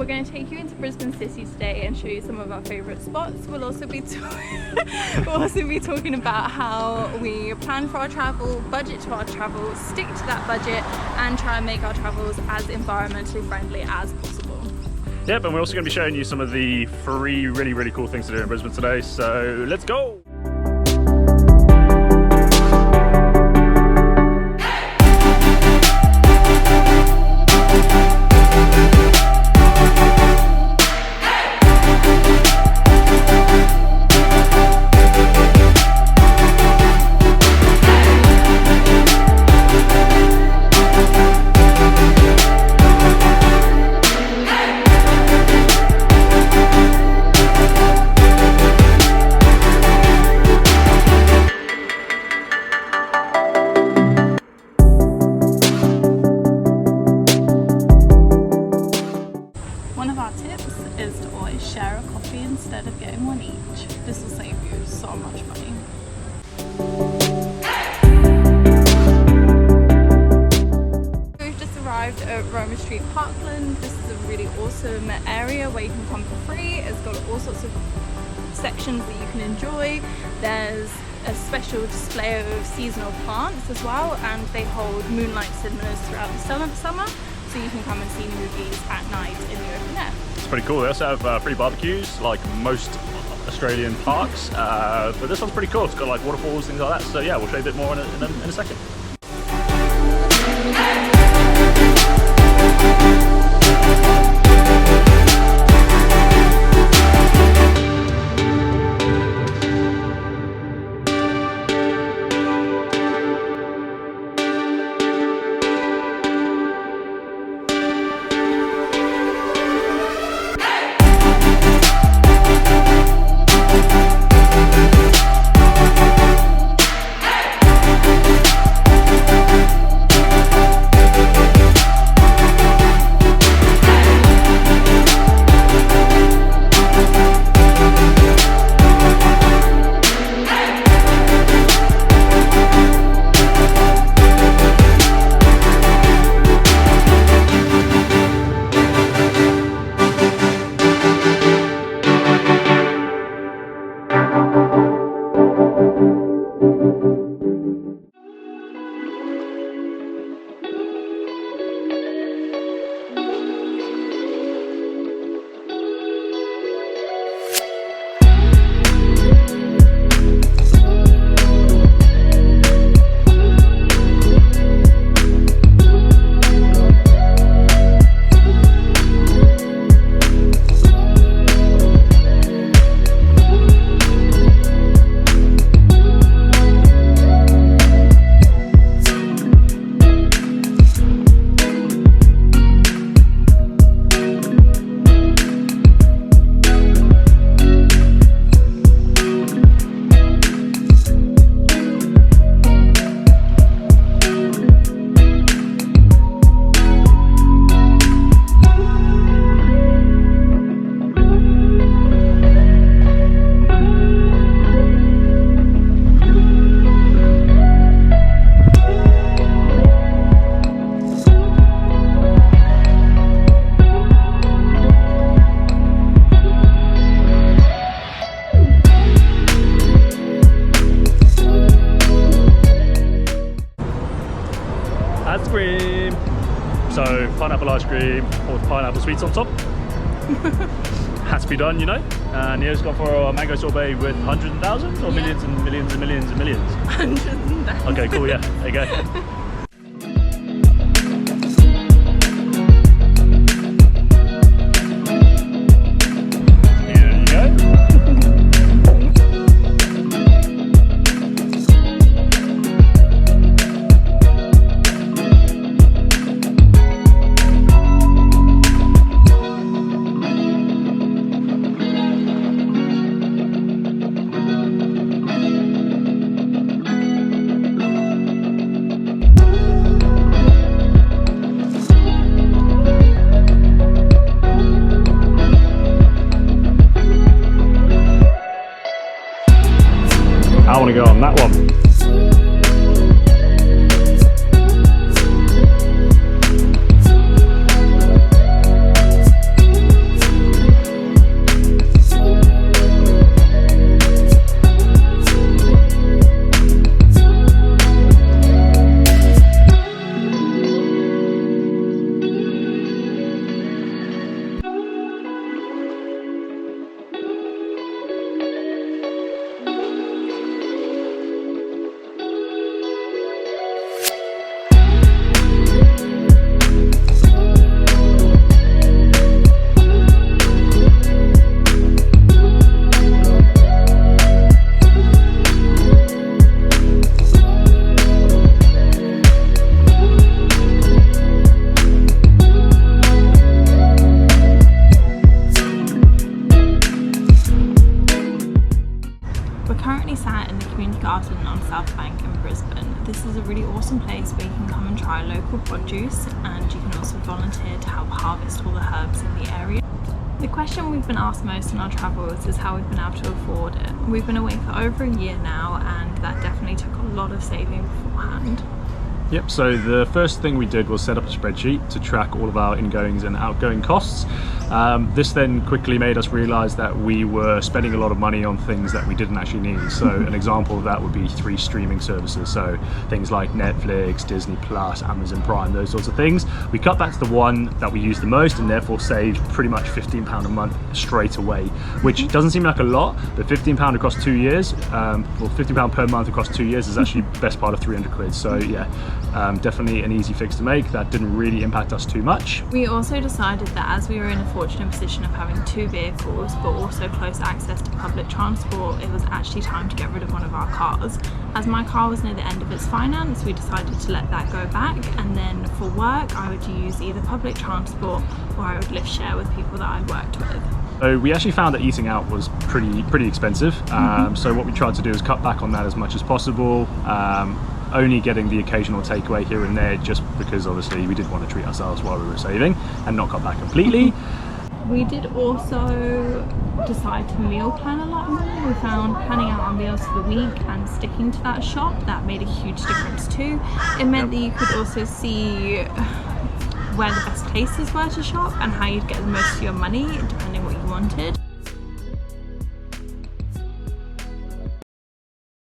going to take you into Brisbane City today and show you some of our favourite spots. We'll also be talking about how we plan for our travel, budget to our travel, stick to that budget and try and make our travels as environmentally friendly as possible. Yep, and we're also going to be showing you some of the free really cool things to do in Brisbane today, so let's go! Instead of getting one each. This will save you so much money. We've just arrived at Roma Street Parkland. This is a really awesome area where you can come for free. It's got all sorts of sections that you can enjoy. There's a special display of seasonal plants as well, and they hold moonlight cinemas throughout the summer, so you can come and see movies at night in the open air. It's pretty cool. They also have free barbecues like most Australian parks, but this one's pretty cool. It's got like waterfalls, things like that. So yeah, we'll show you a bit more in a second. Ice cream. So pineapple ice cream with pineapple sweets on top. Has to be done, you know. And here's got for a mango sorbet with hundreds and thousands or millions and millions and millions and millions. Hundreds and thousands. Okay, cool. Yeah, there you go. Bank in Brisbane. This is a really awesome place where you can come and try local produce, and you can also volunteer to help harvest all the herbs in the area. The question we've been asked most in our travels is how we've been able to afford it. We've been away for over a year now, and that definitely took a lot of saving beforehand. Yep, so the first thing we did was set up a spreadsheet to track all of our ingoings and outgoing costs. This then quickly made us realize that we were spending a lot of money on things that we didn't actually need. So an example of that would be 3 streaming services. So things like Netflix, Disney Plus, Amazon Prime, those sorts of things. We cut back to the one that we used the most and therefore saved pretty much £15 a month straight away, which doesn't seem like a lot, but £15 across 2 years, well, £15 per month across 2 years is actually the best part of 300 quid. So yeah, definitely an easy fix to make. That didn't really impact us too much. We also decided that as we were in a fortunate position of having 2 vehicles but also close access to public transport, it was actually time to get rid of one of our cars. As my car was near the end of its finance, we decided to let that go back, and then for work I would use either public transport or I would lift share with people that I worked with. So we actually found that eating out was pretty expensive. So what we tried to do is cut back on that as much as possible. Only getting the occasional takeaway here and there, just because obviously we did want to treat ourselves while we were saving and not cut back completely. We did also decide to meal plan a lot more. We found planning out our meals for the week and sticking to that shop, that made a huge difference too. It meant that you could also see where the best places were to shop and how you'd get the most for your money depending what you wanted.